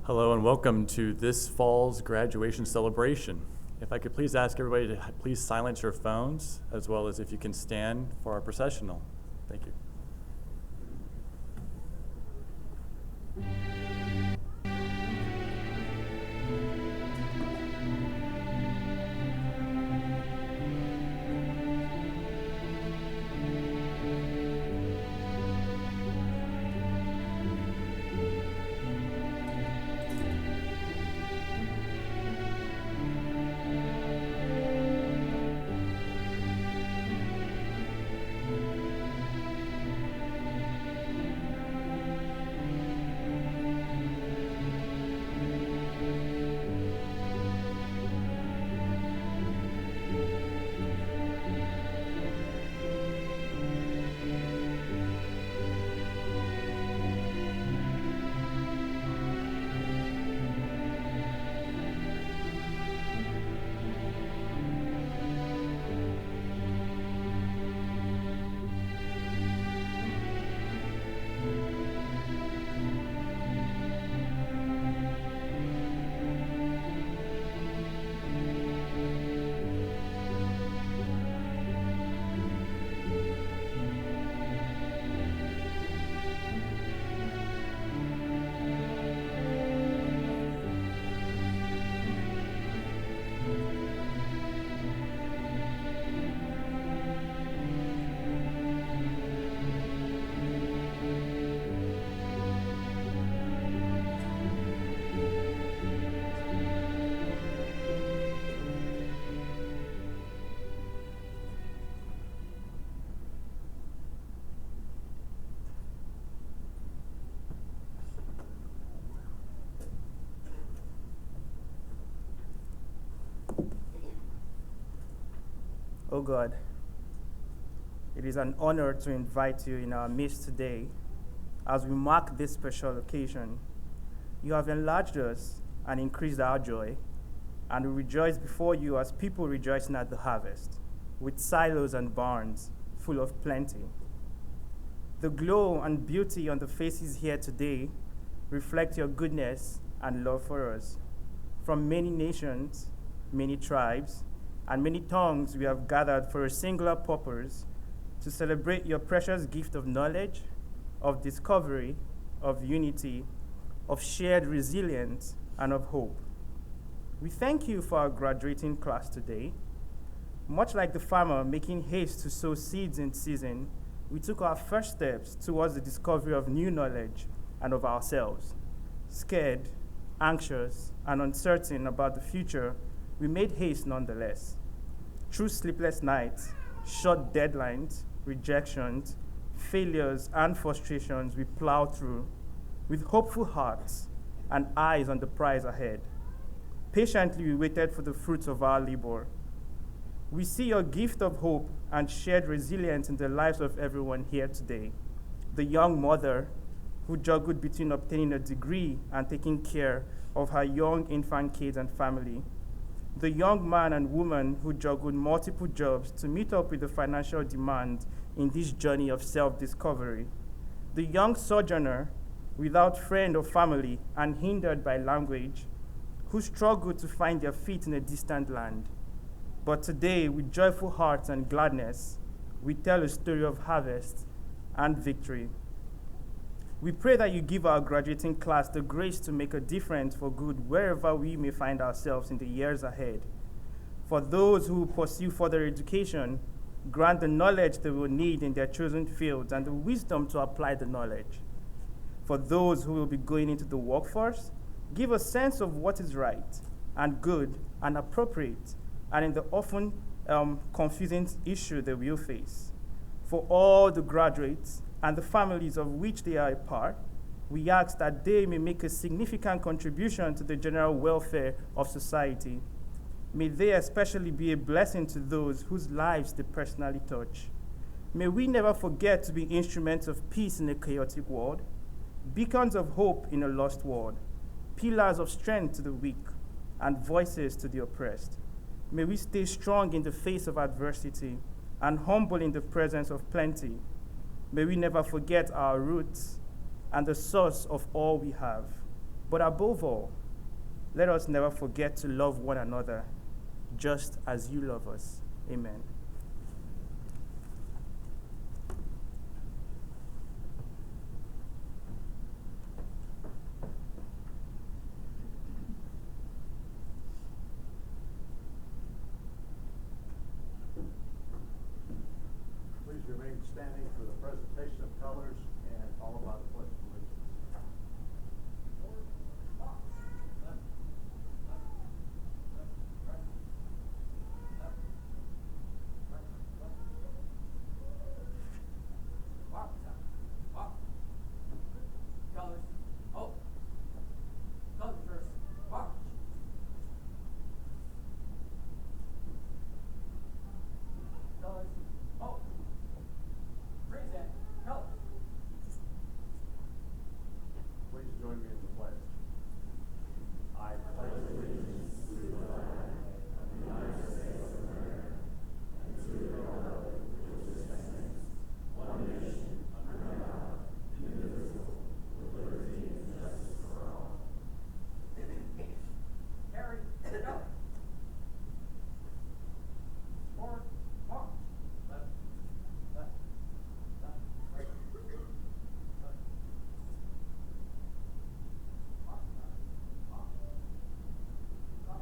Hello and welcome to this fall's graduation celebration. If I could please ask everybody to please silence your phones, as well as if you can stand for our processional. Thank you. Oh God, it is an honor to invite you in our midst today as we mark this special occasion. You have enlarged us and increased our joy, and we rejoice before you as people rejoicing at the harvest, with silos and barns full of plenty. The glow and beauty on the faces here today reflect your goodness and love for us. From many nations, many tribes, and many tongues we have gathered for a singular purpose to celebrate your precious gift of knowledge, of discovery, of unity, of shared resilience, and of hope. We thank you for our graduating class today. Much like the farmer making haste to sow seeds in season, we took our first steps towards the discovery of new knowledge and of ourselves. Scared, anxious, and uncertain about the future, we made haste nonetheless. Through sleepless nights, short deadlines, rejections, failures, and frustrations, we plowed through with hopeful hearts and eyes on the prize ahead. Patiently, we waited for the fruits of our labor. We see your gift of hope and shared resilience in the lives of everyone here today. The young mother who juggled between obtaining a degree and taking care of her young infant kids and family. The young man and woman who juggled multiple jobs to meet up with the financial demand in this journey of self-discovery. The young sojourner without friend or family and hindered by language, who struggled to find their feet in a distant land. But today, with joyful hearts and gladness, we tell a story of harvest and victory. We pray that you give our graduating class the grace to make a difference for good wherever we may find ourselves in the years ahead. For those who pursue further education, grant the knowledge they will need in their chosen fields and the wisdom to apply the knowledge. For those who will be going into the workforce, give a sense of what is right and good and appropriate, and in the often confusing issue they will face. For all the graduates and the families of which they are a part, we ask that they may make a significant contribution to the general welfare of society. May they especially be a blessing to those whose lives they personally touch. May we never forget to be instruments of peace in a chaotic world, beacons of hope in a lost world, pillars of strength to the weak, and voices to the oppressed. May we stay strong in the face of adversity and humble in the presence of plenty. May we never forget our roots and the source of all we have. But above all, let us never forget to love one another just as you love us. Amen. Please remain standing for the presentation of colors and followed by the pledge of allegiance. Colors. Oh. Colors first. March. Colors. Oh. Present. Colors. Please join me in the pledge. I pledge allegiance to the flag of the United States of America and to the republic which stands one nation under God, indivisible, with liberty and justice for all. Carry. Go. Forward. March. Left. Left. Left. Right. Left. March. March. Stop.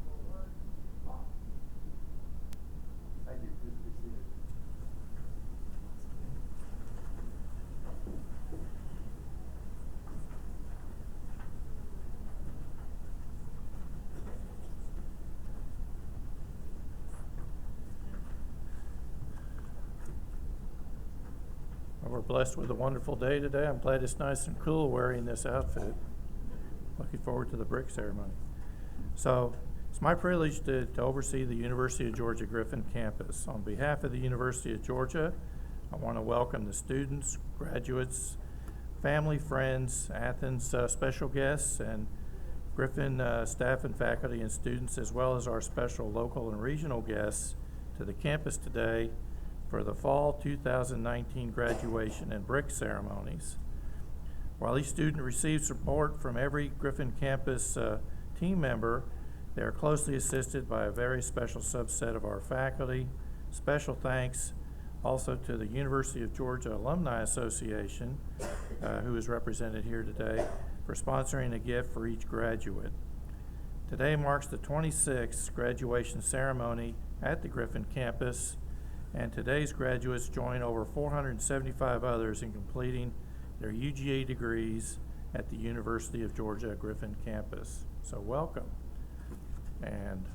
Forward. March. Thank you. Please be seated. Well, we're blessed with a wonderful day today. I'm glad it's nice and cool wearing this outfit. Looking forward to the brick ceremony. So it's my privilege to oversee the University of Georgia Griffin campus. On behalf of the University of Georgia, I want to welcome the students, graduates, family, friends, Athens special guests, and Griffin staff and faculty and students, as well as our special local and regional guests to the campus today for the fall 2019 graduation and brick ceremonies. While each student receives support from every Griffin campus team member, they are closely assisted by a very special subset of our faculty. Special thanks also to the University of Georgia Alumni Association, who is represented here today, for sponsoring a gift for each graduate. Today marks the 26th graduation ceremony at the Griffin campus, and today's graduates join over 475 others in completing their UGA degrees at the University of Georgia Griffin campus. So welcome, and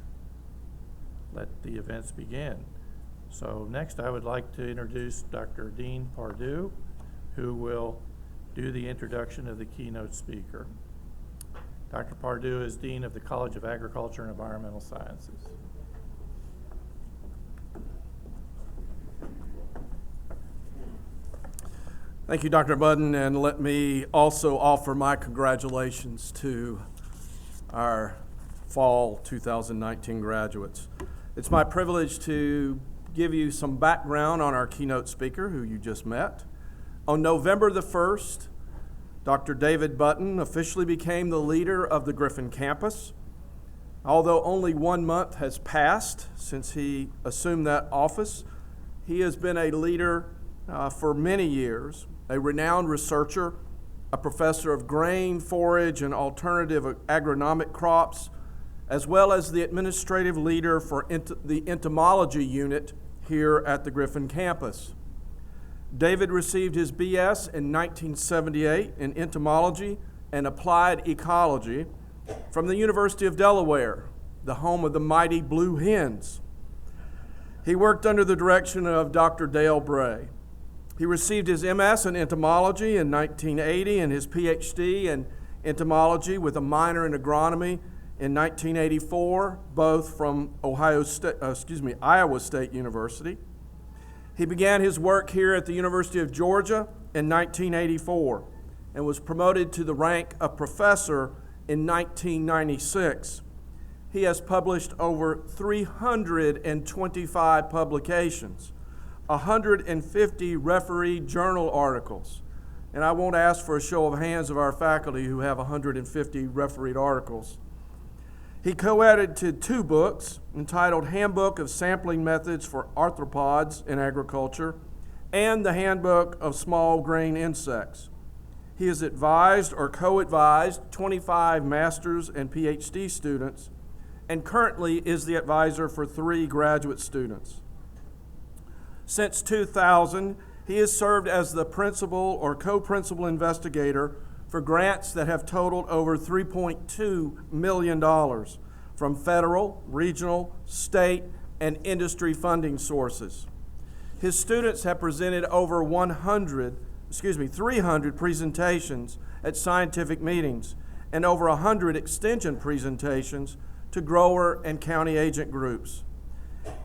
let the events begin. So next I would like to introduce Dr. Dean Pardue, who will do the introduction of the keynote speaker. Dr. Pardue is Dean of the College of Agriculture and Environmental Sciences. Thank you, Dr. Budden, and let me also offer my congratulations to our fall 2019 graduates. It's my privilege to give you some background on our keynote speaker, who you just met. On November the 1st, Dr. David Button officially became the leader of the Griffin campus. Although only 1 month has passed since he assumed that office, he has been a leader for many years, a renowned researcher, a professor of grain, forage, and alternative agronomic crops, as well as the administrative leader for the entomology unit here at the Griffin campus. David received his BS in 1978 in entomology and applied ecology from the University of Delaware, the home of the mighty blue hens. He worked under the direction of Dr. Dale Bray. He received his MS in entomology in 1980 and his PhD in entomology with a minor in agronomy in 1984, both from Iowa State University. He began his work here at the University of Georgia in 1984 and was promoted to the rank of professor in 1996. He has published over 325 publications, 150 refereed journal articles, and I won't ask for a show of hands of our faculty who have 150 refereed articles. He co-edited 2 books entitled Handbook of Sampling Methods for Arthropods in Agriculture and the Handbook of Small Grain Insects. He has advised or co-advised 25 master's and PhD students and currently is the advisor for 3 graduate students. Since 2000, he has served as the principal or co-principal investigator for grants that have totaled over $3.2 million from federal, regional, state, and industry funding sources. His students have presented over 300 presentations at scientific meetings and over 100 extension presentations to grower and county agent groups.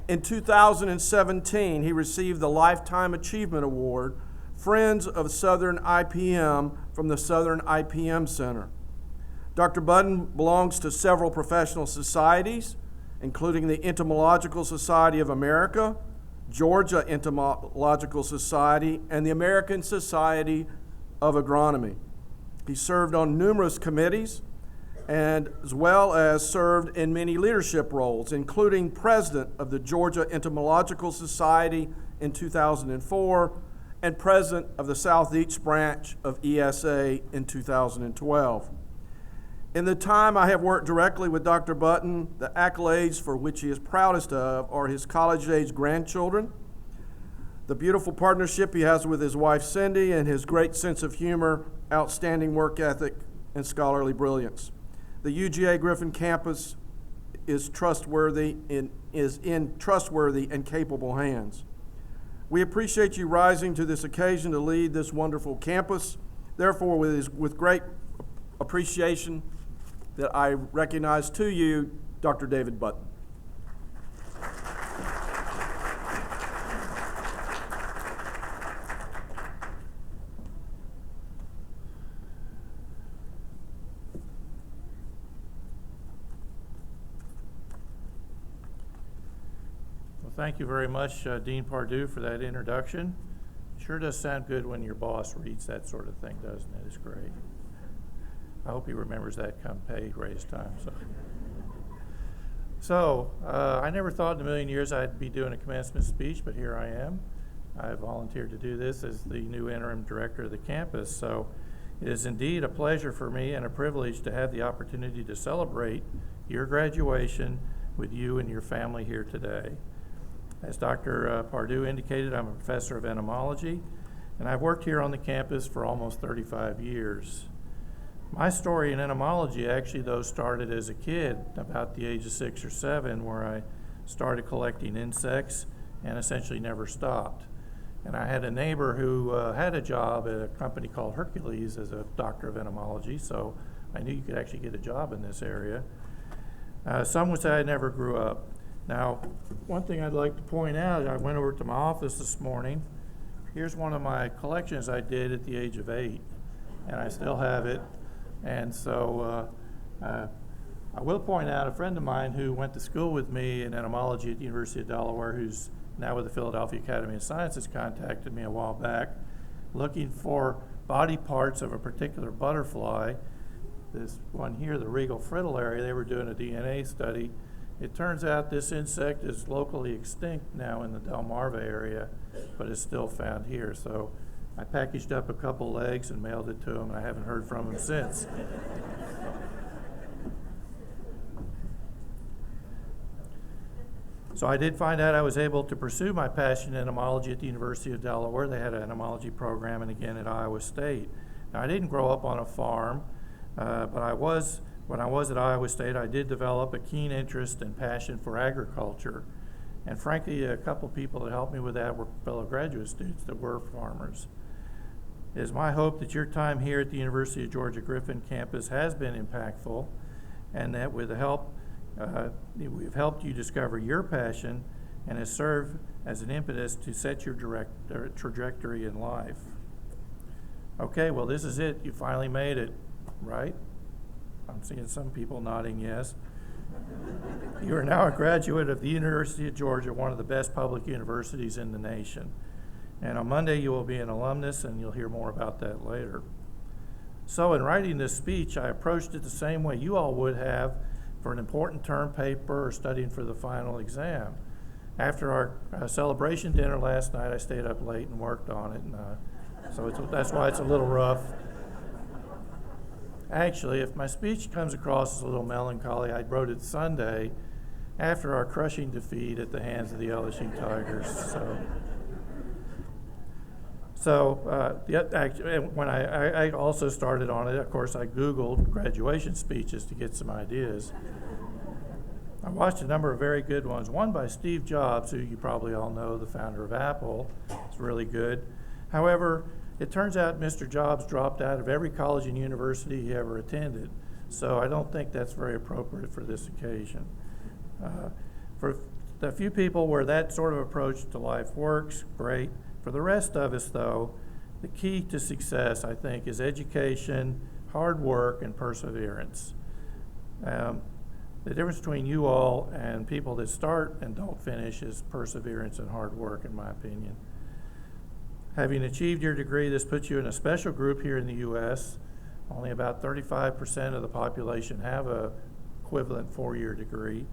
In 2017, he received the Lifetime Achievement Award, Friends of Southern IPM, from the Southern IPM Center. Dr. Budden belongs to several professional societies, including the Entomological Society of America, Georgia Entomological Society, and the American Society of Agronomy. He served on numerous committees, and as well as served in many leadership roles, including president of the Georgia Entomological Society in 2004 and president of the Southeast branch of ESA in 2012. In the time I have worked directly with Dr. Budden, the accolades for which he is proudest of are his college-age grandchildren, the beautiful partnership he has with his wife Cindy, and his great sense of humor, outstanding work ethic, and scholarly brilliance. The UGA Griffin campus is in trustworthy and capable hands. We appreciate you rising to this occasion to lead this wonderful campus. Therefore, with great appreciation that I recognize to you, Dr. David Budden. Thank you very much, Dean Pardue, for that introduction. Sure does sound good when your boss reads that sort of thing, doesn't it? It's great. I hope he remembers that come pay raise time. So I never thought in a million years I'd be doing a commencement speech, but here I am. I volunteered to do this as the new interim director of the campus. So it is indeed a pleasure for me and a privilege to have the opportunity to celebrate your graduation with you and your family here today. As Dr. Pardue indicated, I'm a professor of entomology, and I've worked here on the campus for almost 35 years. My story in entomology actually, though, started as a kid, about the age of 6 or 7, where I started collecting insects and essentially never stopped. And I had a neighbor who had a job at a company called Hercules as a doctor of entomology, so I knew you could actually get a job in this area. Some would say I never grew up. Now, one thing I'd like to point out, I went over to my office this morning. Here's one of my collections I did at the age of 8, and I still have it. And so I will point out a friend of mine who went to school with me in entomology at the University of Delaware, who's now with the Philadelphia Academy of Sciences, contacted me a while back looking for body parts of a particular butterfly. This one here, the regal fritillary, they were doing a DNA study. It turns out this insect is locally extinct now in the Delmarva area, but it's still found here. So I packaged up a couple legs and mailed it to him, and I haven't heard from him since. So I did find out I was able to pursue my passion in entomology at the University of Delaware. They had an entomology program, and again at Iowa State. Now, I didn't grow up on a farm, but when I was at Iowa State, I did develop a keen interest and passion for agriculture. And frankly, a couple people that helped me with that were fellow graduate students that were farmers. It is my hope that your time here at the University of Georgia Griffin campus has been impactful, and that with the help, we've helped you discover your passion and has served as an impetus to set your trajectory in life. Okay, well, this is it. You finally made it, right? I'm seeing some people nodding yes. You are now a graduate of the University of Georgia, one of the best public universities in the nation. And on Monday, you will be an alumnus, and you'll hear more about that later. So in writing this speech, I approached it the same way you all would have for an important term paper or studying for the final exam. After our celebration dinner last night, I stayed up late and worked on it, and so that's why it's a little rough. Actually, if my speech comes across as a little melancholy, I wrote it Sunday after our crushing defeat at the hands of the LSU Tigers. When I also started on it, of course, I Googled graduation speeches to get some ideas. I watched a number of very good ones. One by Steve Jobs, who you probably all know, the founder of Apple. It's really good. However, it turns out Mr. Jobs dropped out of every college and university he ever attended, so I don't think that's very appropriate for this occasion. For the few people where that sort of approach to life works, great. For the rest of us, though, the key to success, I think, is education, hard work, and perseverance. The difference between you all and people that start and don't finish is perseverance and hard work, in my opinion. Having achieved your degree, this puts you in a special group here in the U.S. Only about 35% of the population have a equivalent four-year degree.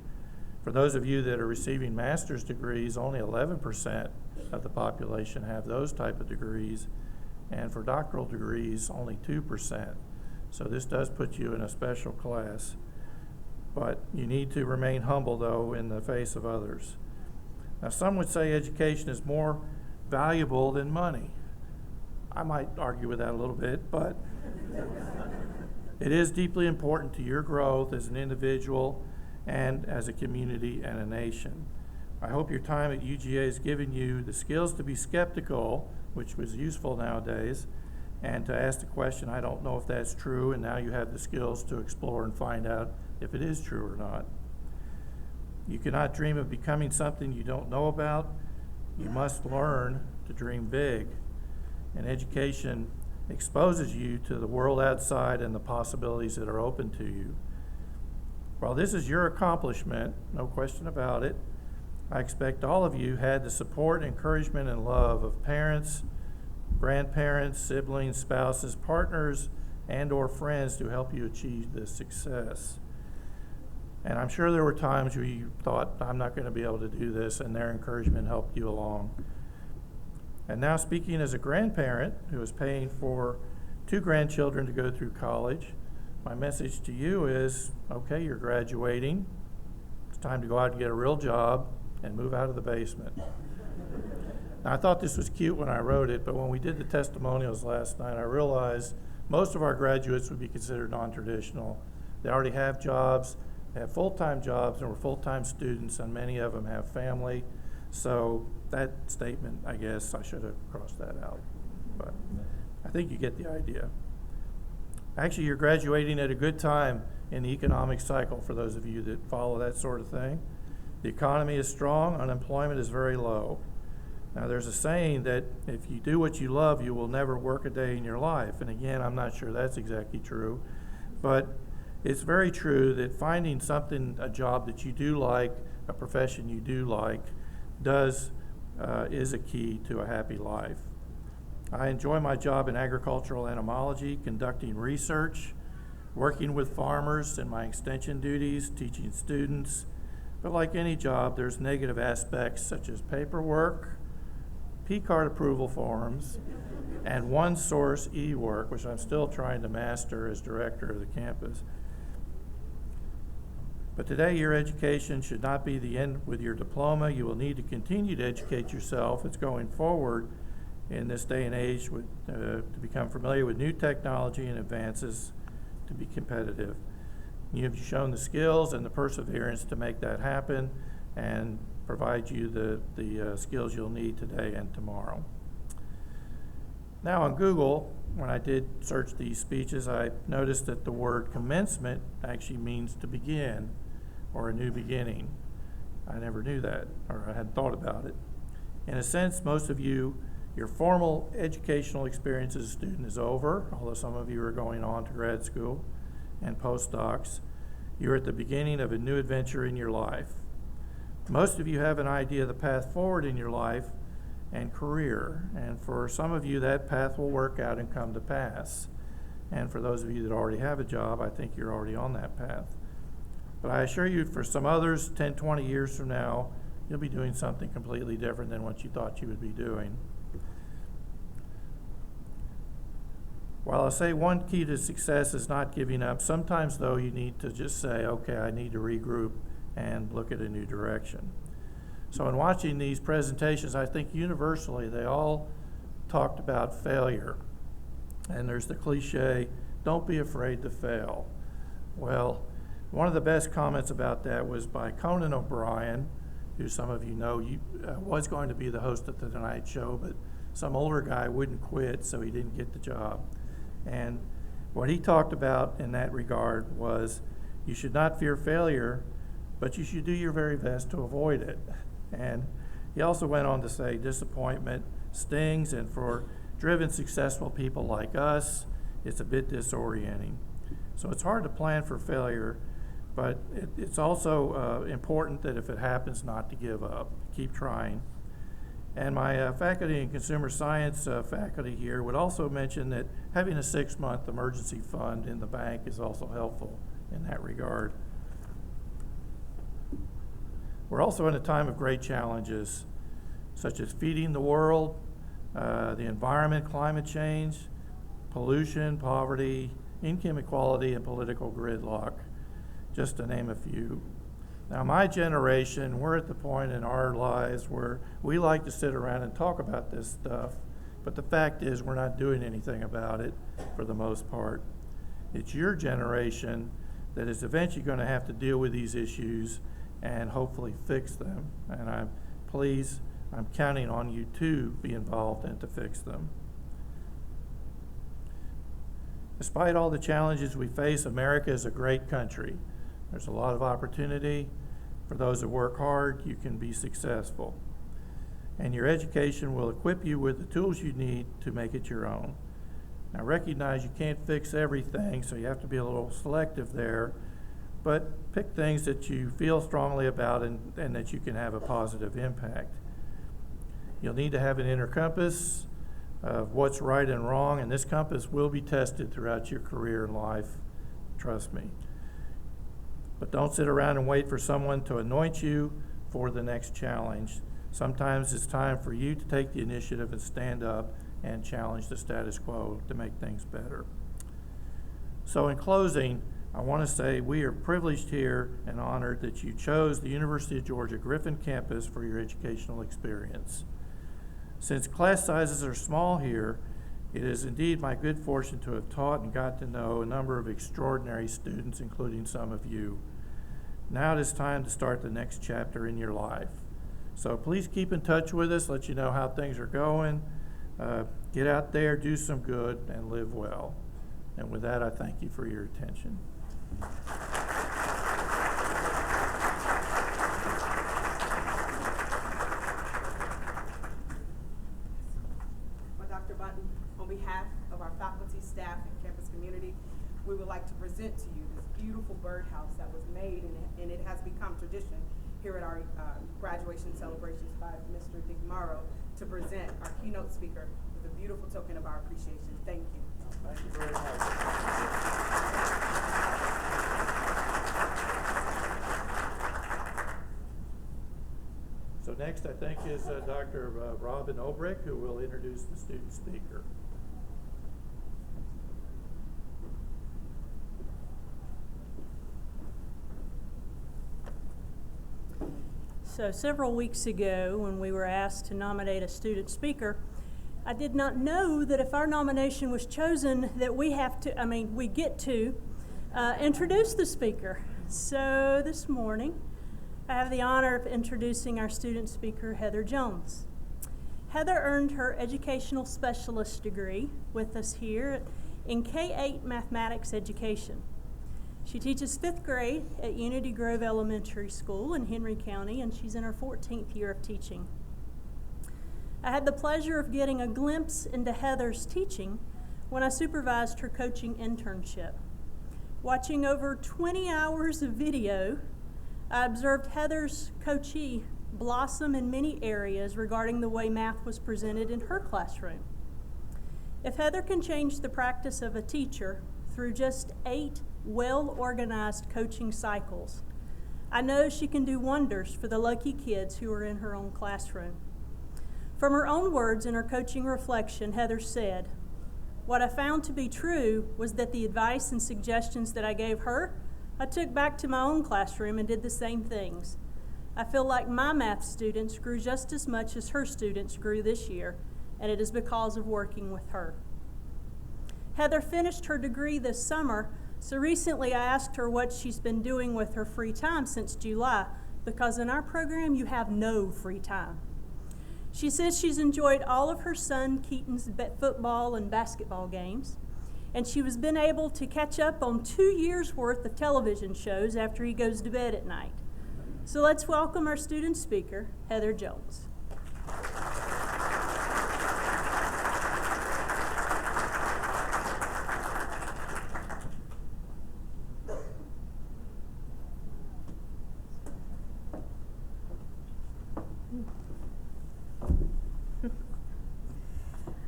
For those of you that are receiving master's degrees, only 11% of the population have those type of degrees, and for doctoral degrees, only 2%. So this does put you in a special class. But you need to remain humble, though, in the face of others. Now, some would say education is more valuable than money. I might argue with that a little bit, but it is deeply important to your growth as an individual and as a community and a nation. I hope your time at UGA has given you the skills to be skeptical, which was useful nowadays, and to ask the question, I don't know if that's true, and now you have the skills to explore and find out if it is true or not. You cannot dream of becoming something you don't know about. You must learn to dream big. And education exposes you to the world outside and the possibilities that are open to you. While this is your accomplishment, no question about it, I expect all of you had the support, encouragement, and love of parents, grandparents, siblings, spouses, partners, and or friends to help you achieve this success. And I'm sure there were times where you thought, I'm not going to be able to do this, and their encouragement helped you along. And now, speaking as a grandparent who is paying for 2 grandchildren to go through college, my message to you is, okay, you're graduating. It's time to go out and get a real job and move out of the basement. Now, I thought this was cute when I wrote it, but when we did the testimonials last night, I realized most of our graduates would be considered non-traditional. They already have jobs, they have full-time jobs, and we're full-time students, and many of them have family. So that statement, I guess, I should have crossed that out. But I think you get the idea. Actually, you're graduating at a good time in the economic cycle for those of you that follow that sort of thing. The economy is strong, unemployment is very low. Now, there's a saying that if you do what you love, you will never work a day in your life. And again, I'm not sure that's exactly true. But it's very true that finding something, a job that you do like, a profession you do like, is a key to a happy life. I enjoy my job in agricultural entomology, conducting research, working with farmers in my extension duties, teaching students. But like any job, there's negative aspects such as paperwork, P-card approval forms, and one-source e-work, which I'm still trying to master as director of the campus. But today, your education should not be the end with your diploma. You will need to continue to educate yourself. It's going forward in this day and age to become familiar with new technology and advances to be competitive. You have shown the skills and the perseverance to make that happen and provide you the skills you'll need today and tomorrow. Now on Google, when I did search these speeches, I noticed that the word commencement actually means to begin or a new beginning. I never knew that, or I hadn't thought about it. In a sense, most of you, your formal educational experience as a student is over, although some of you are going on to grad school and postdocs. You're at the beginning of a new adventure in your life. Most of you have an idea of the path forward in your life, and career. And for some of you, that path will work out and come to pass. And for those of you that already have a job, I think you're already on that path. But I assure you, for some others, 10, 20 years from now, you'll be doing something completely different than what you thought you would be doing. While I say one key to success is not giving up, sometimes, though, you need to just say, okay, I need to regroup and look at a new direction. So in watching these presentations, I think universally they all talked about failure. And there's the cliche, don't be afraid to fail. Well, one of the best comments about that was by Conan O'Brien, who some of you know was going to be the host of the Tonight Show, but some older guy wouldn't quit, so he didn't get the job. And what he talked about in that regard was you should not fear failure, but you should do your very best to avoid it. And he also went on to say disappointment stings, and for driven, successful people like us, it's a bit disorienting. So it's hard to plan for failure, but it's also important that if it happens, not to give up. Keep trying. And my faculty in consumer science faculty here would also mention that having a 6-month emergency fund in the bank is also helpful in that regard. We're also in a time of great challenges, such as feeding the world, the environment, climate change, pollution, poverty, income inequality, and political gridlock, just to name a few. Now, my generation, we're at the point in our lives where we like to sit around and talk about this stuff, but the fact is we're not doing anything about it for the most part. It's your generation that is eventually going to have to deal with these issues and hopefully fix them. And I'm counting on you to be involved and to fix them. Despite all the challenges we face, America is a great country. There's a lot of opportunity. For those that work hard, you can be successful. And your education will equip you with the tools you need to make it your own. Now, recognize you can't fix everything, so you have to be a little selective there, but pick things that you feel strongly about and that you can have a positive impact. You'll need to have an inner compass of what's right and wrong, and this compass will be tested throughout your career and life, trust me. But don't sit around and wait for someone to anoint you for the next challenge. Sometimes it's time for you to take the initiative and stand up and challenge the status quo to make things better. So in closing, I want to say we are privileged here and honored that you chose the University of Georgia Griffin campus for your educational experience. Since class sizes are small here, it is indeed my good fortune to have taught and got to know a number of extraordinary students, including some of you. Now it is time to start the next chapter in your life. So please keep in touch with us, let you know how things are going. Get out there, do some good, and live well. And with that, I thank you for your attention. Dr. Button, on behalf of our faculty, staff, and campus community, we would like to present to you this beautiful birdhouse that was made, and it has become tradition here at our graduation celebrations by Mr. DiMauro to present our keynote speaker with a beautiful token of our appreciation. Thank you. Thank you very much. So next, I think, is Dr. Robin Obrick, who will introduce the student speaker. So several weeks ago, when we were asked to nominate a student speaker, I did not know that if our nomination was chosen that we get to introduce the speaker. So this morning, I have the honor of introducing our student speaker, Heather Jones. Heather earned her educational specialist degree with us here in K-8 mathematics education. She teaches 5th grade at Unity Grove Elementary School in Henry County, and she's in her 14th year of teaching. I had the pleasure of getting a glimpse into Heather's teaching when I supervised her coaching internship. Watching over 20 hours of video, I observed Heather's coachee blossom in many areas regarding the way math was presented in her classroom. If Heather can change the practice of a teacher through just 8 well-organized coaching cycles, I know she can do wonders for the lucky kids who are in her own classroom. From her own words in her coaching reflection, Heather said, "What I found to be true was that the advice and suggestions that I gave her, I took back to my own classroom and did the same things. I feel like my math students grew just as much as her students grew this year, and it is because of working with her." Heather finished her degree this summer, so recently I asked her what she's been doing with her free time since July, because in our program you have no free time. She says she's enjoyed all of her son Keaton's football and basketball games, and she has been able to catch up on 2 years' worth of television shows after he goes to bed at night. So let's welcome our student speaker, Heather Jones.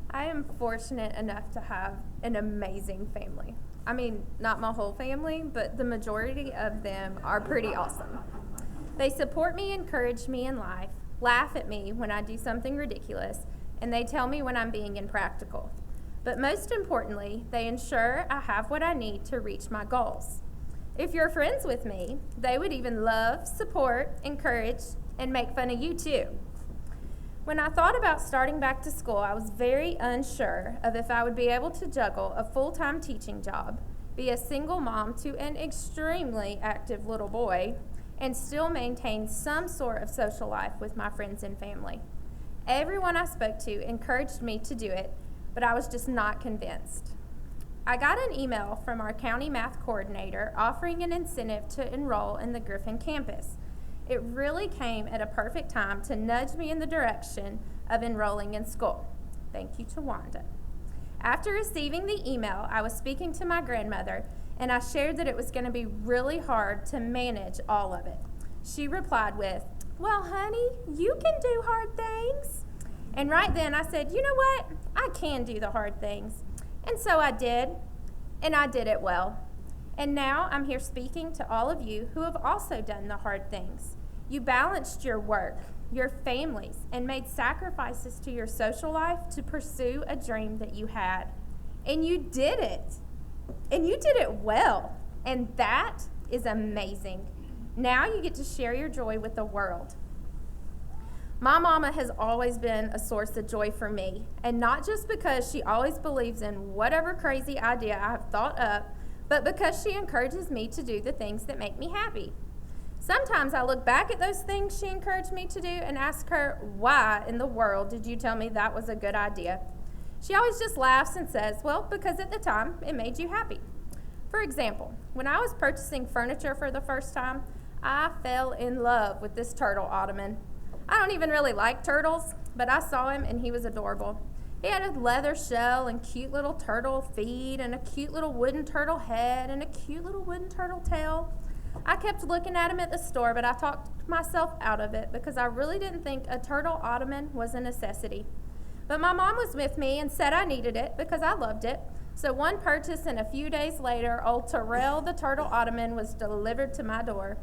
I am fortunate enough to have an amazing family. I mean, not my whole family, but the majority of them are pretty awesome. They support me, encourage me in life, laugh at me when I do something ridiculous, and they tell me when I'm being impractical. But most importantly, they ensure I have what I need to reach my goals. If you're friends with me, they would even love, support, encourage, and make fun of you too. When I thought about starting back to school, I was very unsure of if I would be able to juggle a full-time teaching job, be a single mom to an extremely active little boy, and still maintain some sort of social life with my friends and family. Everyone I spoke to encouraged me to do it, but I was just not convinced. I got an email from our county math coordinator offering an incentive to enroll in the Griffin campus. It really came at a perfect time to nudge me in the direction of enrolling in school. Thank you to Wanda. After receiving the email, I was speaking to my grandmother, and I shared that it was going to be really hard to manage all of it. She replied with, "Well, honey, you can do hard things." And right then I said, "You know what? I can do the hard things." And so I did, and I did it well. And now I'm here speaking to all of you who have also done the hard things. You balanced your work, your families, and made sacrifices to your social life to pursue a dream that you had. And you did it. And you did it well. And that is amazing. Now you get to share your joy with the world. My mama has always been a source of joy for me, and not just because she always believes in whatever crazy idea I have thought up, but because she encourages me to do the things that make me happy. Sometimes I look back at those things she encouraged me to do and ask her, "Why in the world did you tell me that was a good idea?" She always just laughs and says, "Well, because at the time it made you happy." For example, when I was purchasing furniture for the first time, I fell in love with this turtle ottoman. I don't even really like turtles, but I saw him and he was adorable. He had a leather shell and cute little turtle feet and a cute little wooden turtle head and a cute little wooden turtle tail. I kept looking at him at the store, but I talked myself out of it because I really didn't think a turtle ottoman was a necessity. But my mom was with me and said I needed it because I loved it. So one purchase and a few days later, old Terrell the turtle ottoman was delivered to my door.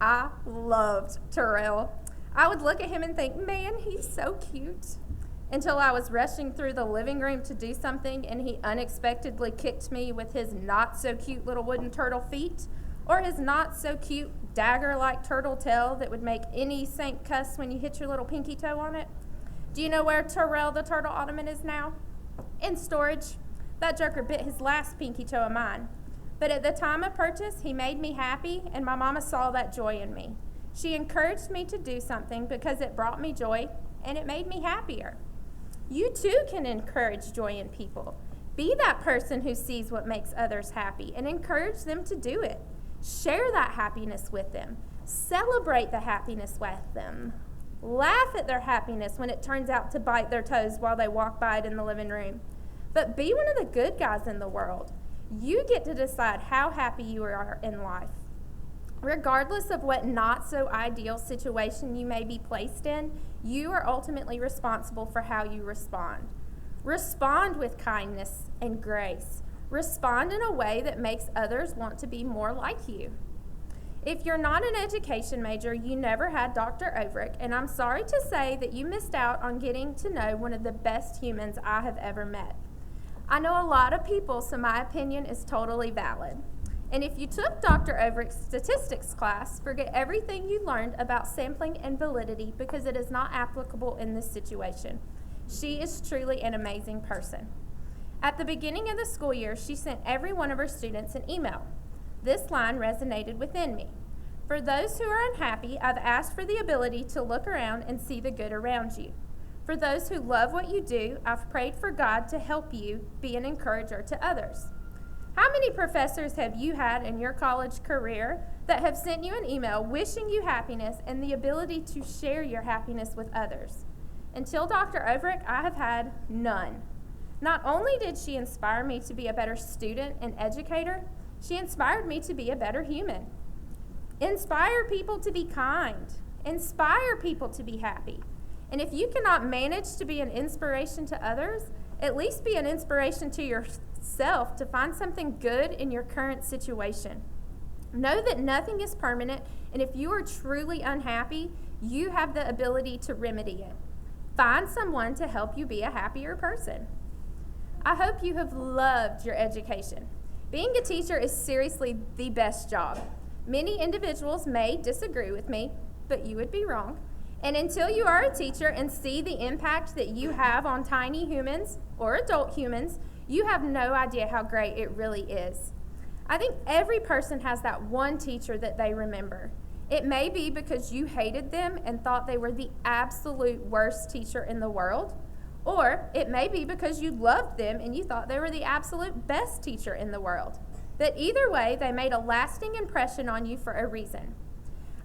I loved Terrell. I would look at him and think, "Man, he's so cute." Until I was rushing through the living room to do something and he unexpectedly kicked me with his not so cute little wooden turtle feet or his not so cute dagger-like turtle tail that would make any saint cuss when you hit your little pinky toe on it. Do you know where Terrell the turtle ottoman is now? In storage. That joker bit his last pinky toe of mine. But at the time of purchase, he made me happy, and my mama saw that joy in me. She encouraged me to do something because it brought me joy, and it made me happier. You too can encourage joy in people. Be that person who sees what makes others happy and encourage them to do it. Share that happiness with them. Celebrate the happiness with them. Laugh at their happiness when it turns out to bite their toes while they walk by it in the living room. But be one of the good guys in the world. You get to decide how happy you are in life. Regardless of what not so ideal situation you may be placed in, you are ultimately responsible for how you respond. Respond with kindness and grace. Respond in a way that makes others want to be more like you. If you're not an education major, you never had Dr. Overick, and I'm sorry to say that you missed out on getting to know one of the best humans I have ever met. I know a lot of people, so my opinion is totally valid. And if you took Dr. Overick's statistics class, forget everything you learned about sampling and validity because it is not applicable in this situation. She is truly an amazing person. At the beginning of the school year, she sent every one of her students an email. This line resonated within me. For those who are unhappy, I've asked for the ability to look around and see the good around you. For those who love what you do, I've prayed for God to help you be an encourager to others. How many professors have you had in your college career that have sent you an email wishing you happiness and the ability to share your happiness with others? Until Dr. Overick, I have had none. Not only did she inspire me to be a better student and educator, she inspired me to be a better human. Inspire people to be kind. Inspire people to be happy. And if you cannot manage to be an inspiration to others, at least be an inspiration to yourself to find something good in your current situation. Know that nothing is permanent, and if you are truly unhappy, you have the ability to remedy it. Find someone to help you be a happier person. I hope you have loved your education. Being a teacher is seriously the best job. Many individuals may disagree with me, but you would be wrong. And until you are a teacher and see the impact that you have on tiny humans or adult humans, you have no idea how great it really is. I think every person has that one teacher that they remember. It may be because you hated them and thought they were the absolute worst teacher in the world, or it may be because you loved them and you thought they were the absolute best teacher in the world. But either way, they made a lasting impression on you for a reason.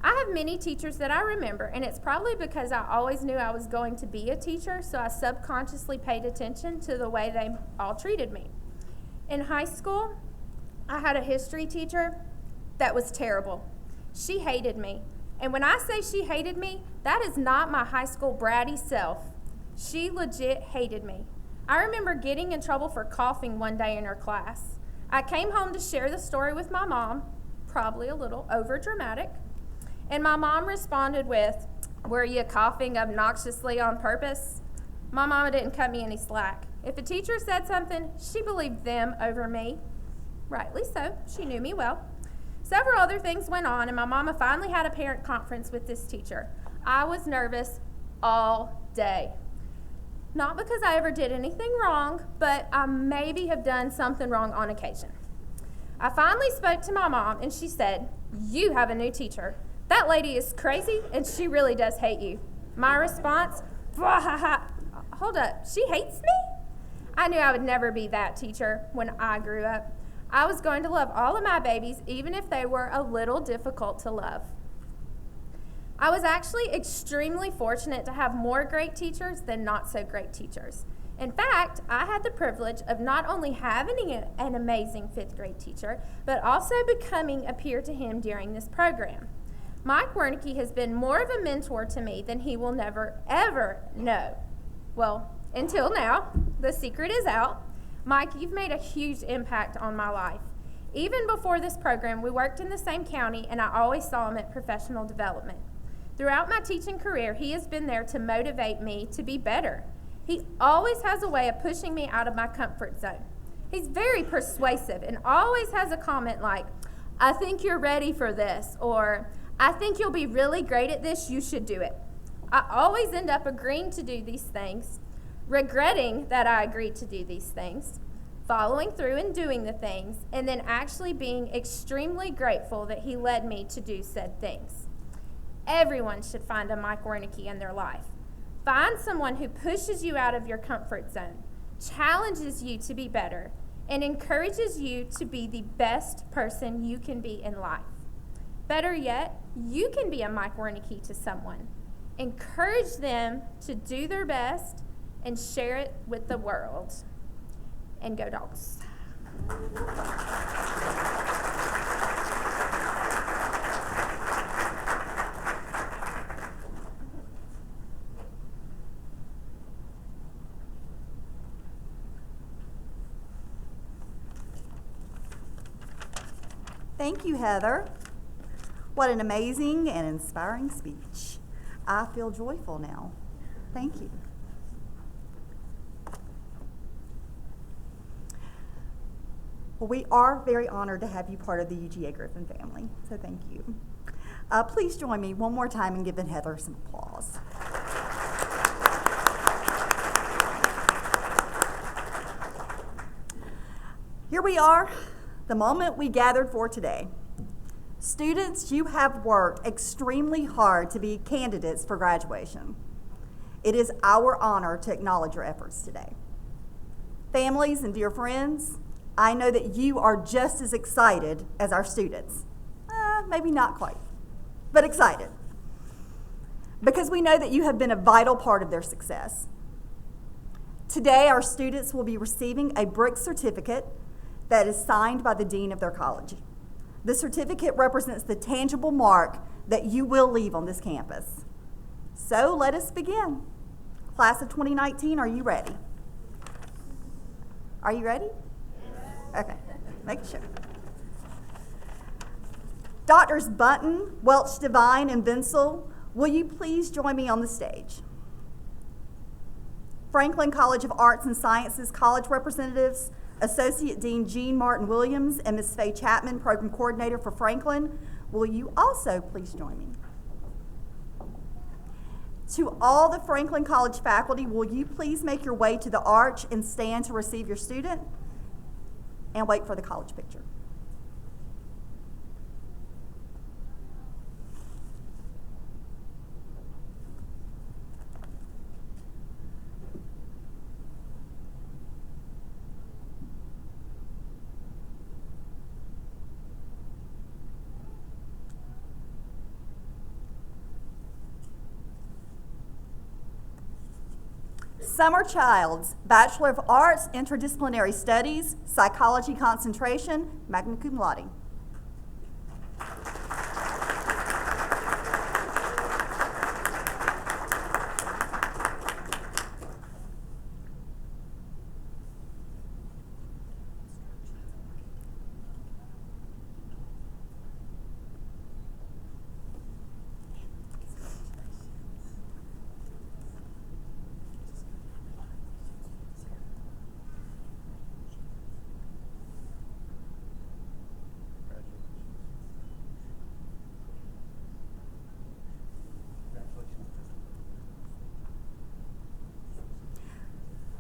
I have many teachers that I remember, and it's probably because I always knew I was going to be a teacher, so I subconsciously paid attention to the way they all treated me. In high school, I had a history teacher that was terrible. She hated me. And when I say she hated me, that is not my high school bratty self. She legit hated me. I remember getting in trouble for coughing one day in her class. I came home to share the story with my mom, probably a little overdramatic, and my mom responded with, "Were you coughing obnoxiously on purpose?" My mama didn't cut me any slack. If a teacher said something, she believed them over me. Rightly so, she knew me well. Several other things went on, and my mama finally had a parent conference with this teacher. I was nervous all day. Not because I ever did anything wrong, but I maybe have done something wrong on occasion. I finally spoke to my mom, and she said, "You have a new teacher. That lady is crazy, and she really does hate you." My response, "Hold up, she hates me?" I knew I would never be that teacher when I grew up. I was going to love all of my babies, even if they were a little difficult to love. I was actually extremely fortunate to have more great teachers than not so great teachers. In fact, I had the privilege of not only having an amazing 5th grade teacher, but also becoming a peer to him during this program. Mike Wernicke has been more of a mentor to me than he will never, ever know. Well, until now. The secret is out. Mike, you've made a huge impact on my life. Even before this program, we worked in the same county, and I always saw him at professional development. Throughout my teaching career, he has been there to motivate me to be better. He always has a way of pushing me out of my comfort zone. He's very persuasive and always has a comment like, "I think you're ready for this," or "I think you'll be really great at this, you should do it." I always end up agreeing to do these things, regretting that I agreed to do these things, following through and doing the things, and then actually being extremely grateful that he led me to do said things. Everyone should find a Mike Wernicke in their life. Find someone who pushes you out of your comfort zone, challenges you to be better, and encourages you to be the best person you can be in life. Better yet, you can be a Mike Wernicke to someone. Encourage them to do their best and share it with the world. And go Dogs. Thank you, Heather. What an amazing and inspiring speech. I feel joyful now. Thank you. Well, we are very honored to have you part of the UGA Griffin family, so thank you. Please join me one more time in giving Heather some applause. Here we are, the moment we gathered for today. Students, you have worked extremely hard to be candidates for graduation. It is our honor to acknowledge your efforts today. Families and dear friends, I know that you are just as excited as our students. Maybe not quite, but excited. Because we know that you have been a vital part of their success. Today, our students will be receiving a brick certificate that is signed by the dean of their college. The certificate represents the tangible mark that you will leave on this campus. So let us begin. Class of 2019, are you ready? Are you ready? Yes. Okay, make sure. Doctors Button, Welch Devine, and Vinsel, will you please join me on the stage? Franklin College of Arts and Sciences college representatives, Associate Dean Jean Martin Williams and Ms. Faye Chapman, Program Coordinator for Franklin, will you also please join me? To all the Franklin College faculty, will you please make your way to the arch and stand to receive your student and wait for the college picture. Summer Childs, Bachelor of Arts, Interdisciplinary Studies, Psychology concentration, magna cum laude.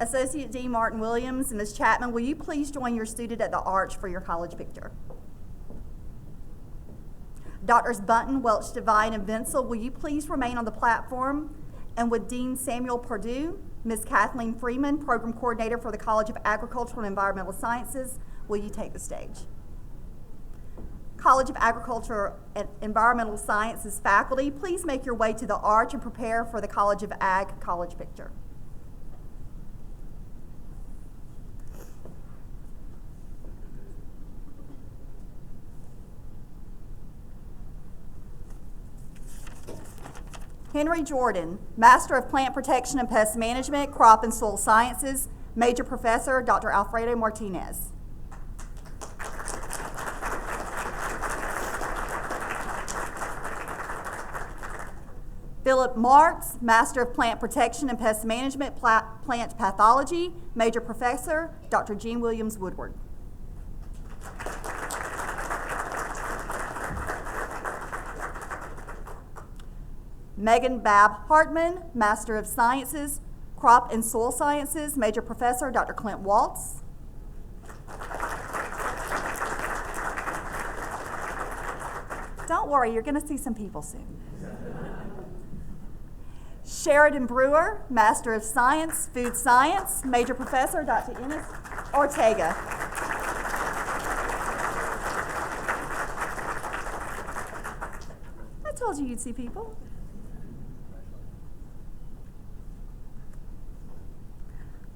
Associate Dean Martin Williams and Ms. Chapman, will you please join your student at the arch for your college picture? Doctors Button, Welch Devine, and Vinsel, will you please remain on the platform? And with Dean Samuel Perdue, Ms. Kathleen Freeman, Program Coordinator for the College of Agricultural and Environmental Sciences, will you take the stage? College of Agriculture and Environmental Sciences faculty, please make your way to the arch and prepare for the College of Ag college picture. Henry Jordan, Master of Plant Protection and Pest Management, Crop and Soil Sciences, Major Professor, Dr. Alfredo Martinez. Philip Marks, Master of Plant Protection and Pest Management, Plant Pathology, Major Professor, Dr. Jean Williams Woodward. Megan Babb Hartman, Master of Sciences, Crop and Soil Sciences, Major Professor, Dr. Clint Waltz. Don't worry, you're going to see some people soon. Sheridan Brewer, Master of Science, Food Science, Major Professor, Dr. Enes Ortega. I told you you'd see people.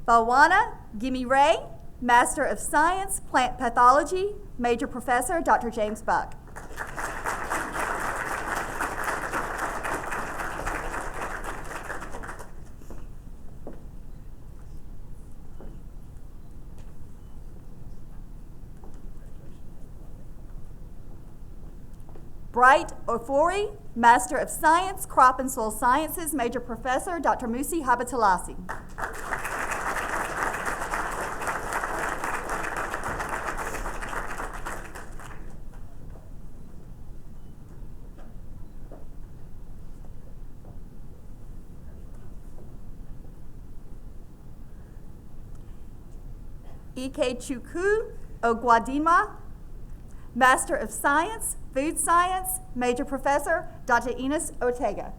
Bawana Gimme Ray, Master of Science, Plant Pathology, Major Professor, Dr. James Buck. Bright Ofori, Master of Science, Crop and Soil Sciences, Major Professor, Dr. Musi Habatalasi. Ike Chukwu Ogwadima, Master of Science, Food Science, Major Professor, Dr. Enos Ortega.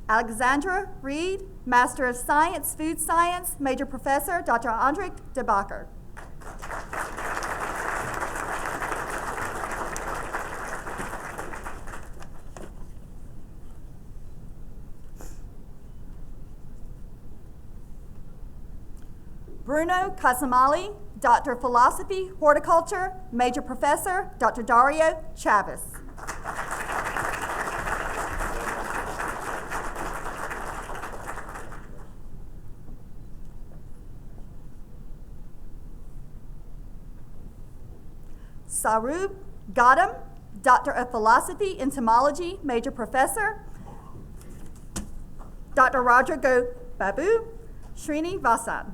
Alexandra Reed, Master of Science, Food Science, Major Professor, Dr. Andrik de Bakker. Bruno Casamali, Doctor of Philosophy, Horticulture, Major Professor, Dr. Dario Chavez. Sarub Gautam, Doctor of Philosophy, Entomology, Major Professor, Dr. Rodrigo Babu, Srini Vasan.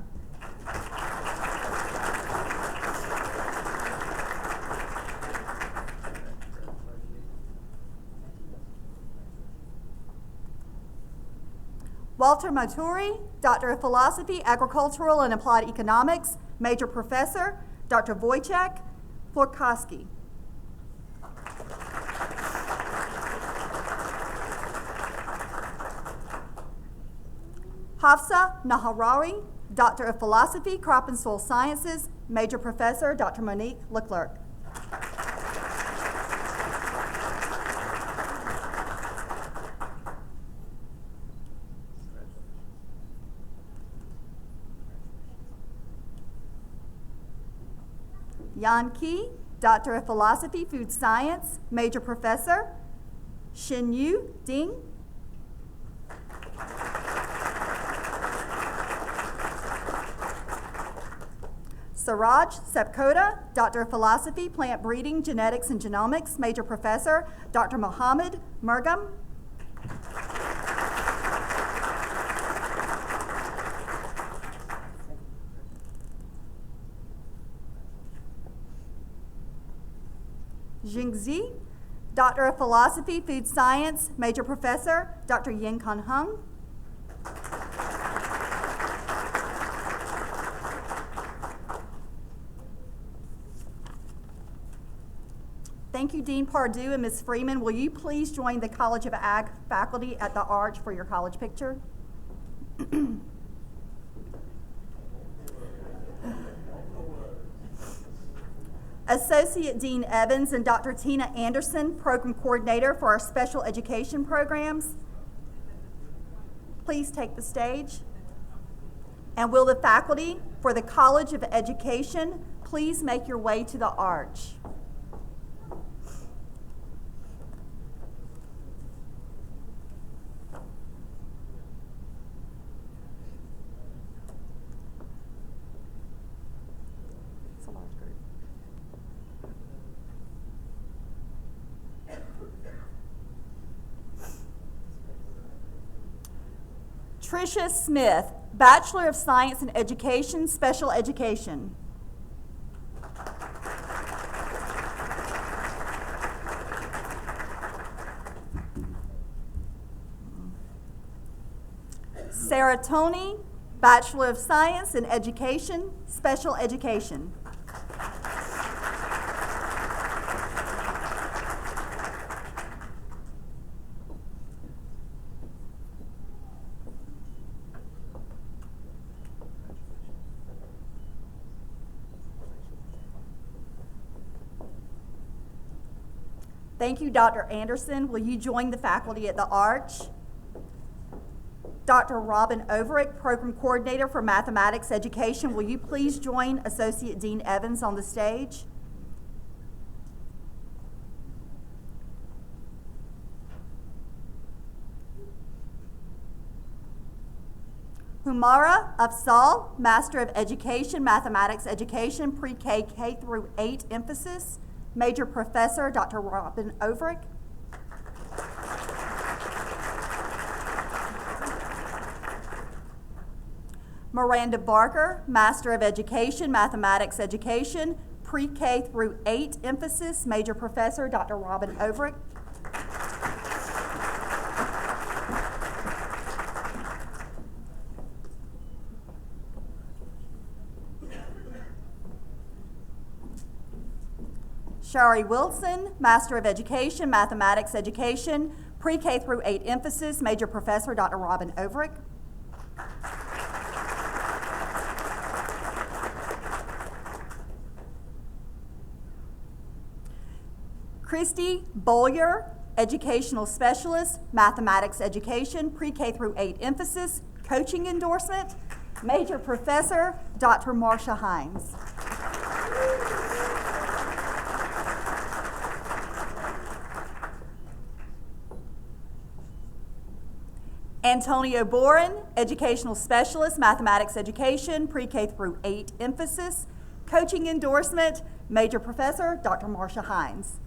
Walter Maturi, Doctor of Philosophy, Agricultural and Applied Economics, Major Professor, Dr. Wojciech Florkowski. Hafsa Naharari, Doctor of Philosophy, Crop and Soil Sciences, Major Professor, Dr. Monique Leclerc. Yan Ki, Doctor of Philosophy, Food Science, Major Professor, Xin Yu Ding. Siraj Sepkota, Doctor of Philosophy, Plant Breeding, Genetics and Genomics, Major Professor, Dr. Mohammed Murgam. Jingzi, Doctor of Philosophy, Food Science, Major Professor, Dr. Yin Kan Hung. Thank you, Dean Pardue and Ms. Freeman. Will you please join the College of Ag faculty at the arch for your college picture? Associate Dean Evans and Dr. Tina Anderson, Program Coordinator for our special education programs. Please take the stage. And will the faculty for the College of Education please make your way to the arch? It's a large group. Tricia Smith, Bachelor of Science in Education, Special Education. Sarah Toney, Bachelor of Science in Education, Special Education. Thank you, Dr. Anderson. Will you join the faculty at the arch? Dr. Robin Overick, Program Coordinator for Mathematics Education, will you please join Associate Dean Evans on the stage? Humara Afsal, Master of Education, Mathematics Education, Pre-K, K through 8 emphasis, Major Professor, Dr. Robin Overick. Miranda Barker, Master of Education, Mathematics Education, Pre-K through 8 emphasis, Major Professor, Dr. Robin Overick. Shari Wilson, Master of Education, Mathematics Education, Pre-K through 8 emphasis, Major Professor, Dr. Robin Overick. Christy Bollier, Educational Specialist, Mathematics Education, Pre-K through 8 emphasis, Coaching Endorsement, Major Professor, Dr. Marcia Hines. Antonio Boren, Educational Specialist, Mathematics Education, Pre-K through 8 emphasis, Coaching Endorsement, Major Professor, Dr. Marcia Hines.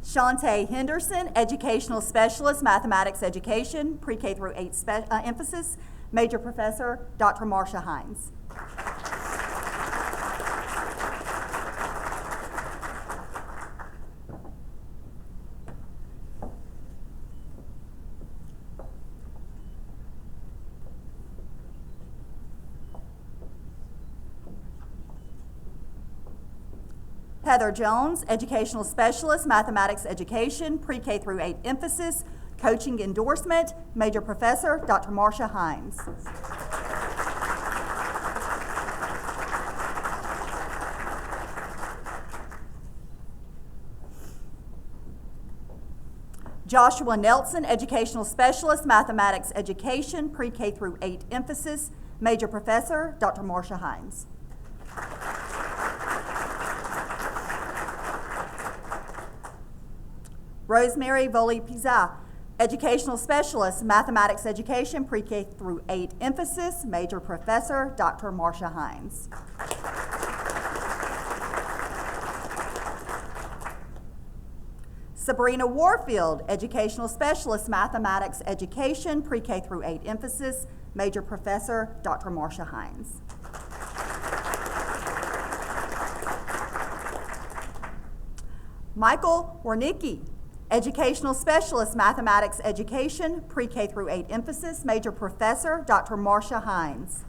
Shantae Henderson, Educational Specialist, Mathematics Education, Pre-K through 8 emphasis, Major Professor, Dr. Marcia Hines. Heather Jones, Educational Specialist, Mathematics Education, Pre-K through 8 emphasis, Coaching Endorsement, Major Professor, Dr. Marcia Hines. Joshua Nelson, Educational Specialist, Mathematics Education, Pre-K through 8 emphasis, Major Professor, Dr. Marcia Hines. Rosemary Voli-Pizza, Educational Specialist, Mathematics Education, Pre-K through 8 emphasis, Major Professor, Dr. Marcia Hines. Sabrina Warfield, Educational Specialist, Mathematics Education, Pre-K through 8 emphasis, Major Professor, Dr. Marcia Hines. Michael Wernicke, Educational Specialist, Mathematics Education, Pre-K through 8 emphasis, Major Professor, Dr. Marcia Hines.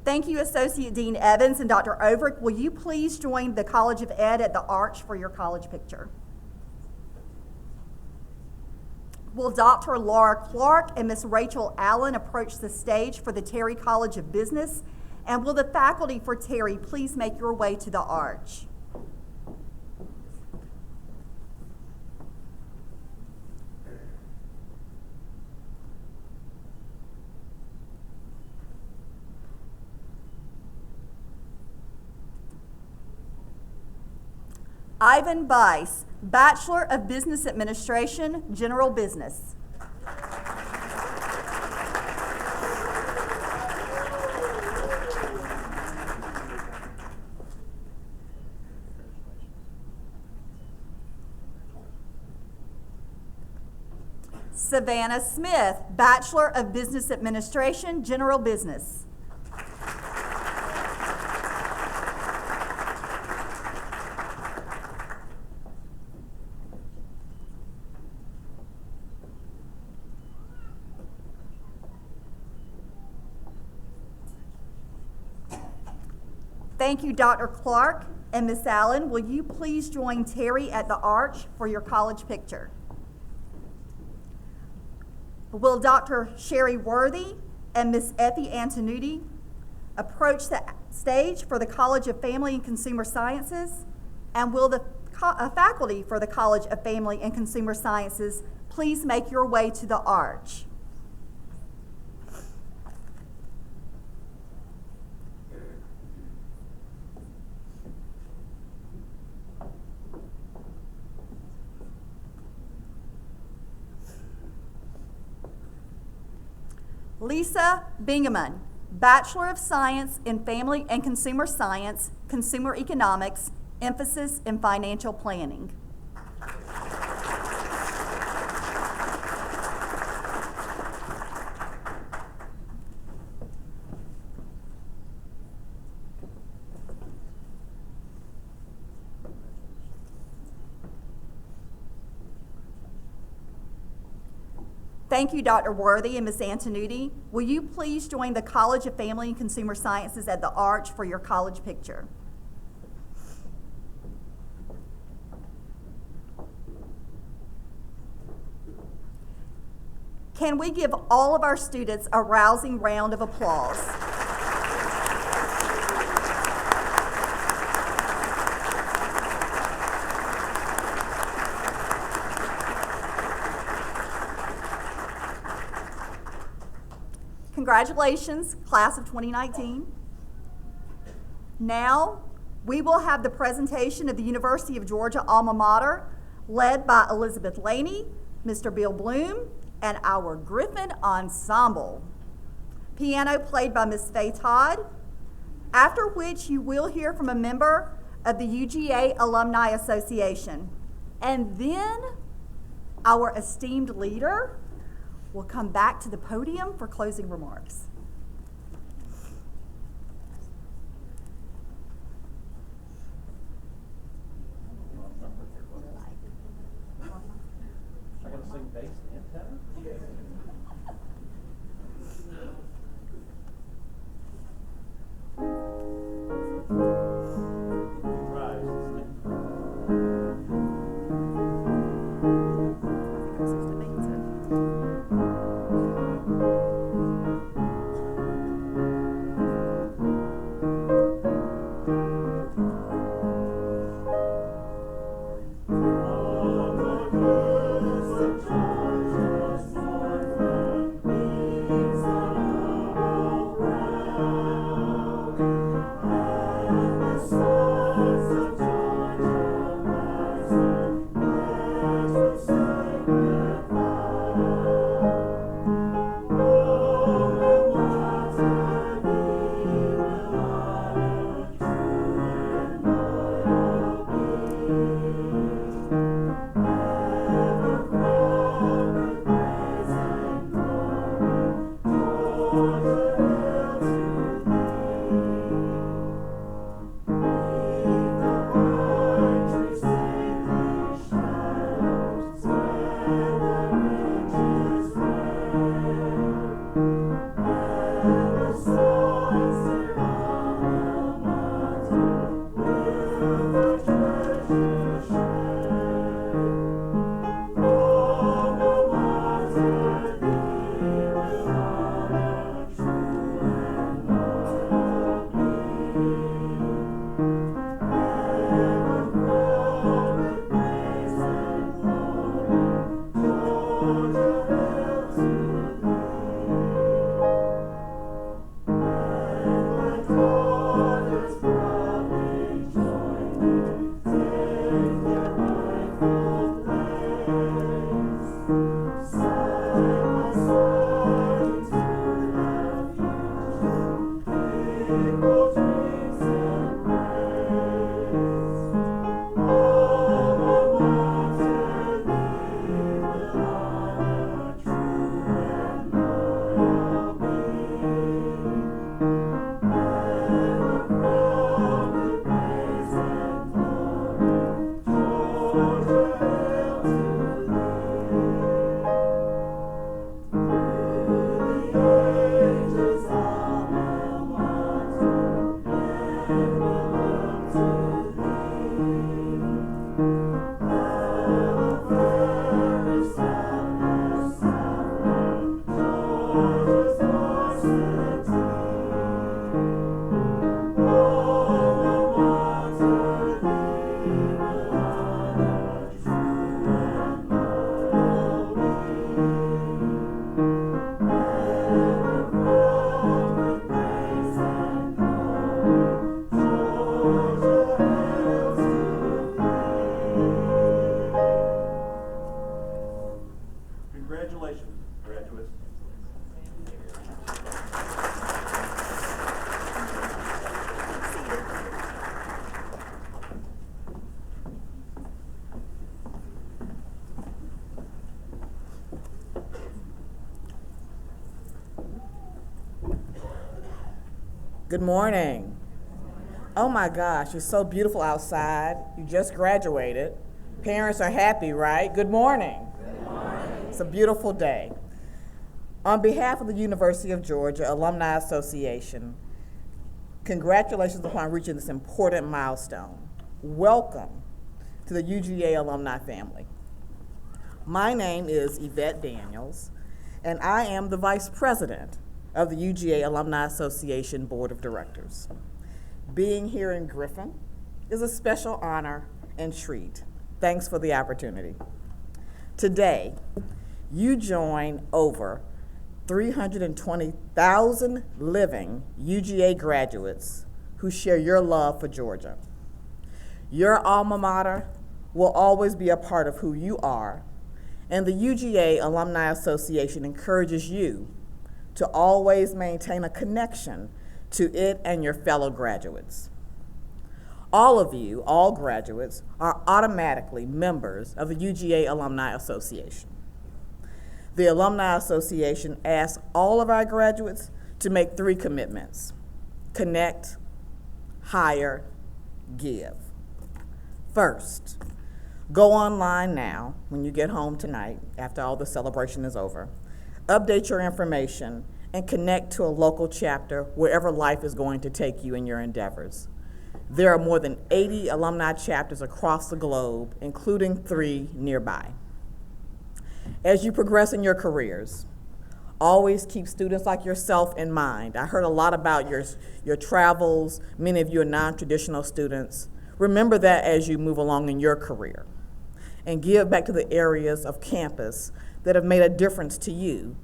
Thank you, Associate Dean Evans and Dr. Overick. Will you please join the College of Ed at the arch for your college picture? Will Dr. Laura Clark and Ms. Rachel Allen approach the stage for the Terry College of Business? And will the faculty for Terry please make your way to the arch? Ivan Bice, Bachelor of Business Administration, General Business. Savannah Smith, Bachelor of Business Administration, General Business. Thank you, Dr. Clark and Ms. Allen. Will you please join Terry at the arch for your college picture? Will Dr. Sherry Worthy and Ms. Effie Antonucci approach the stage for the College of Family and Consumer Sciences? And will the faculty for the College of Family and Consumer Sciences please make your way to the arch? Lisa Bingaman, Bachelor of Science in Family and Consumer Science, Consumer Economics, emphasis in financial planning. Thank you, Dr. Worthy and Ms. Antonucci. Will you please join the College of Family and Consumer Sciences at the arch for your college picture? Can we give all of our students a rousing round of applause? Congratulations, class of 2019. Now, we will have the presentation of the University of Georgia alma mater, led by Elizabeth Laney, Mr. Bill Bloom, and our Griffin Ensemble. Piano played by Ms. Faye Todd, after which you will hear from a member of the UGA Alumni Association. And then our esteemed leader will come back to the podium for closing remarks. I gotta sing bass and tenor? On the hills of Georgia, soaring Good morning. Oh my gosh, it's so beautiful outside. You just graduated. Parents are happy, right? Good morning. Good morning. It's a beautiful day. On behalf of the University of Georgia Alumni Association, congratulations upon reaching this important milestone. Welcome to the UGA alumni family. My name is Yvette Daniels, and I am the Vice President of the UGA Alumni Association Board of Directors. Being here in Griffin is a special honor and treat. Thanks for the opportunity. Today, you join over 320,000 living UGA graduates who share your love for Georgia. Your alma mater will always be a part of who you are, and the UGA Alumni Association encourages you to always maintain a connection to it and your fellow graduates. All of you, all graduates, are automatically members of the UGA Alumni Association. The Alumni Association asks all of our graduates to make 3 commitments: connect, hire, give. First, go online now when you get home tonight after all the celebration is over. Update your information and connect to a local chapter wherever life is going to take you in your endeavors. There are more than 80 alumni chapters across the globe, including 3 nearby. As you progress in your careers, always keep students like yourself in mind. I heard a lot about your travels. Many of you are non-traditional students. Remember that as you move along in your career, and give back to the areas of campus that have made a difference to you,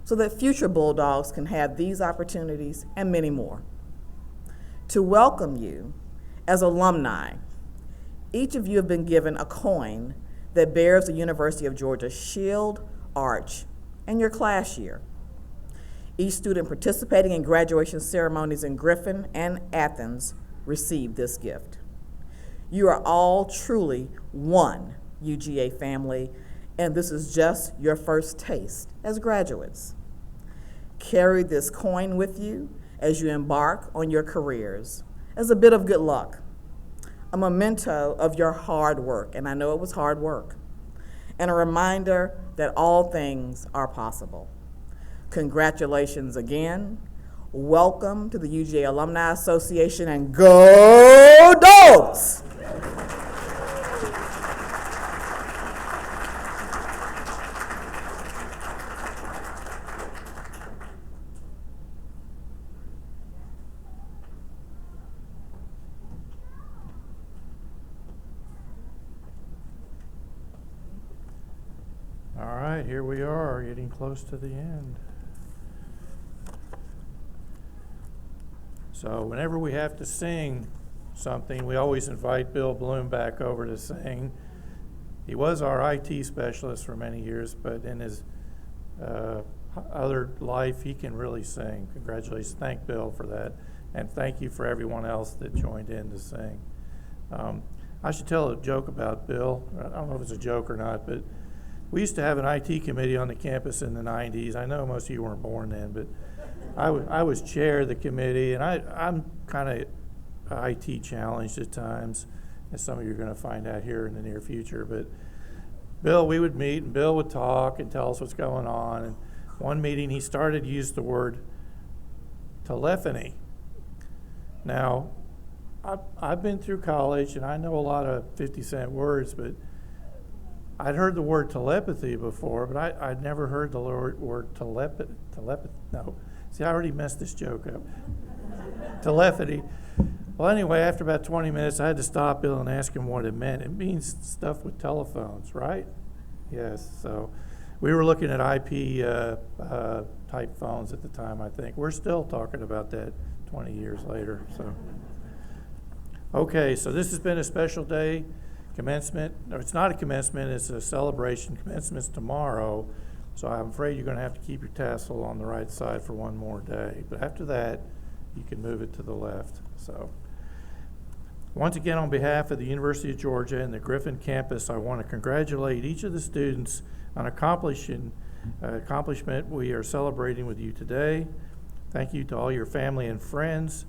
so that future Bulldogs can have these opportunities and many more. To welcome you as alumni, each of you have been given a coin that bears the University of Georgia shield, arch, and your class year. Each student participating in graduation ceremonies in Griffin and Athens received this gift. You are all truly one UGA family, and this is just your first taste as graduates. Carry this coin with you as you embark on your careers as a bit of good luck, a memento of your hard work, and I know it was hard work, and a reminder that all things are possible. Congratulations again. Welcome to the UGA Alumni Association, and go Dogs! All right, here we are, getting close to the end. So whenever we have to sing something, we always invite Bill Bloom back over to sing. He was our IT specialist for many years, but in his other life, he can really sing. Congratulations. Thank Bill for that, and thank you for everyone else that joined in to sing. I should tell a joke about Bill. I don't know if it's a joke or not, but we used to have an IT committee on the campus in the 90s. I know most of you weren't born then, but I was chair of the committee, and I'm kind of IT challenged at times, as some of you are going to find out here in the near future. But Bill, we would meet, and Bill would talk and tell us what's going on. And one meeting, he started to use the word telephony. Now, I've been through college, and I know a lot of 50-cent words, but I'd heard the word telepathy before, but I'd never heard the word telepathy. No. See, I already messed this joke up. Telepathy. Well, anyway, after about 20 minutes, I had to stop Bill and ask him what it meant. It means stuff with telephones, right? Yes. So we were looking at IP type phones at the time, I think. We're still talking about that 20 years later. So, okay, so this has been a special day. Commencement, no, it's not a commencement, it's a celebration. Commencement's tomorrow, so I'm afraid you're going to have to keep your tassel on the right side for one more day. But after that, you can move it to the left. So, once again, on behalf of the University of Georgia and the Griffin campus, I want to congratulate each of the students on accomplishment we are celebrating with you today. Thank you to all your family and friends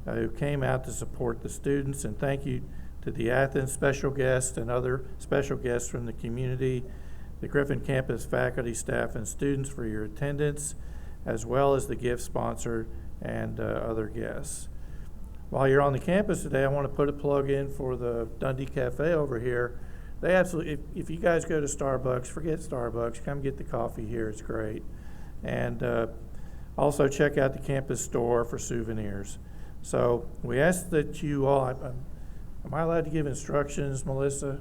who came out to support the students. And thank you to the Athens special guests and other special guests from the community, the Griffin campus faculty, staff, and students for your attendance, as well as the gift sponsor and other guests. While you're on the campus today, I want to put a plug in for the Dundee Cafe over here. They absolutely, if you guys go to Starbucks, forget Starbucks, come get the coffee here, it's great. And also check out the campus store for souvenirs. So we ask that you all, am I allowed to give instructions, Melissa?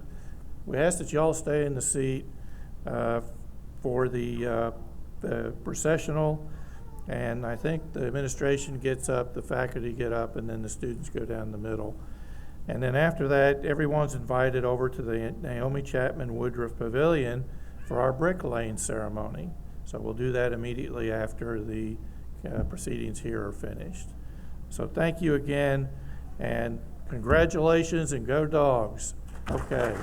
We ask that you all stay in the seat for the processional. And I think the administration gets up, the faculty get up, and then the students go down the middle. And then after that, everyone's invited over to the Naomi Chapman Woodruff Pavilion for our brick laying ceremony. So we'll do that immediately after the proceedings here are finished. So thank you again, and congratulations, and go Dogs. Okay.